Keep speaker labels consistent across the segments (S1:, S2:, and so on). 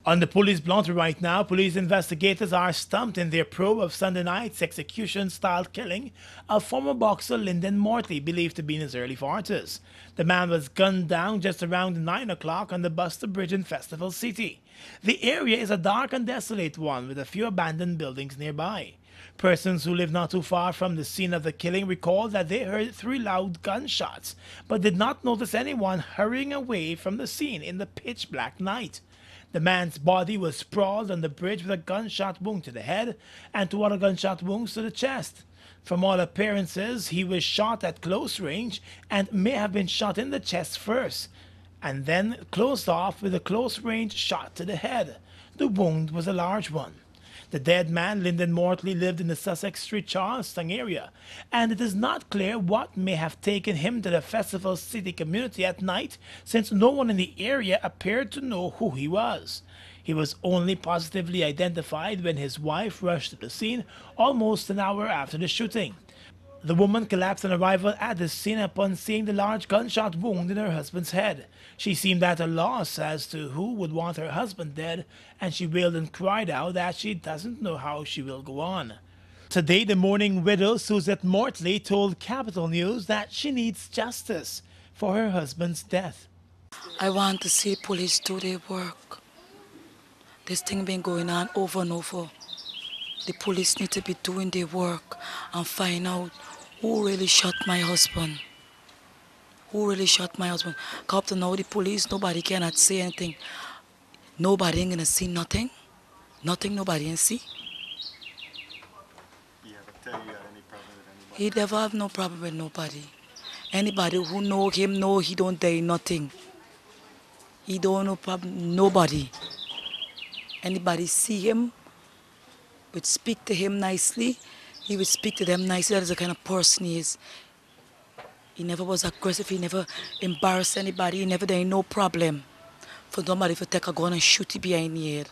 S1: On the police blunt right now, police investigators are stumped in their probe of Sunday night's execution-style killing of former boxer Lyndon Mortley, believed to be in his early 40s. The man was gunned down just around 9 o'clock on the Buster Bridge in Festival City. The area is a dark and desolate one with a few abandoned buildings nearby. Persons who live not too far from the scene of the killing recalled that they heard 3 loud gunshots, but did not notice anyone hurrying away from the scene in the pitch-black night. The man's body was sprawled on the bridge with a gunshot wound to the head and 2 other gunshot wounds to the chest. From all appearances, he was shot at close range and may have been shot in the chest first, and then closed off with a close-range shot to the head. The wound was a large one. The dead man, Lyndon Mortley, lived in the Sussex Street, Charlestown area, and it is not clear what may have taken him to the Festival City community at night, since no one in the area appeared to know who he was. He was only positively identified when his wife rushed to the scene almost an hour after the shooting. The woman collapsed on arrival at the scene upon seeing the large gunshot wound in her husband's head. She seemed at a loss as to who would want her husband dead, and she wailed and cried out that she doesn't know how she will go on. Today, the mourning widow, Suzette Mortley, told Capital News that she needs justice for her husband's death.
S2: I want to see police do their work. This thing been going on over and over. The police need to be doing their work and find out who really shot my husband. Who really shot my husband? Cause up to now, the police, nobody cannot say anything. Nobody ain't gonna see nothing. Nothing, nobody ain't see.
S3: He ever tell you had any problem with anybody?
S2: He never have no problem with nobody. Anybody who know him know he don't die nothing. He don't no problem, nobody. Anybody see him, would speak to him nicely, he would speak to them nicely. That is the kind of person he is. He never was aggressive, he never embarrassed anybody, he never did no problem for somebody to take a gun and shoot you behind the head.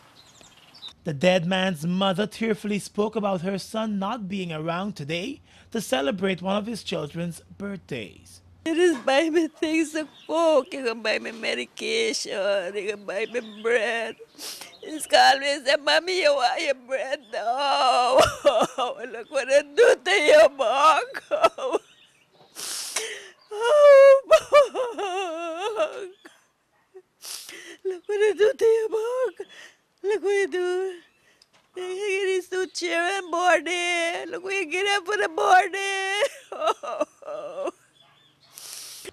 S1: The dead man's mother tearfully spoke about her son not being around today to celebrate one of his children's birthdays.
S4: They just buy me things to cook, they can buy me medication, they can buy me bread. It's always say, Mommy, you want your bread now? Look what I do to your mom. Oh, Bog. Look what I do to your Bog. Look what you do. You get these 2 chairs and board it. Look what you get up for the board it. Oh.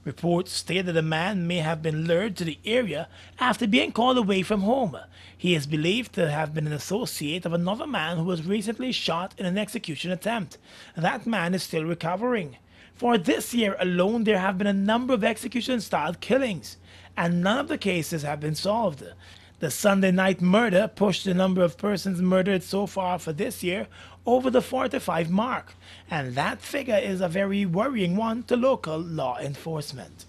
S1: Reports state that the man may have been lured to the area after being called away from home. He is believed to have been an associate of another man who was recently shot in an execution attempt. That man is still recovering. For this year alone, there have been a number of execution-style killings, and none of the cases have been solved. The Sunday night murder pushed the number of persons murdered so far for this year over the 45 mark, and that figure is a very worrying one to local law enforcement.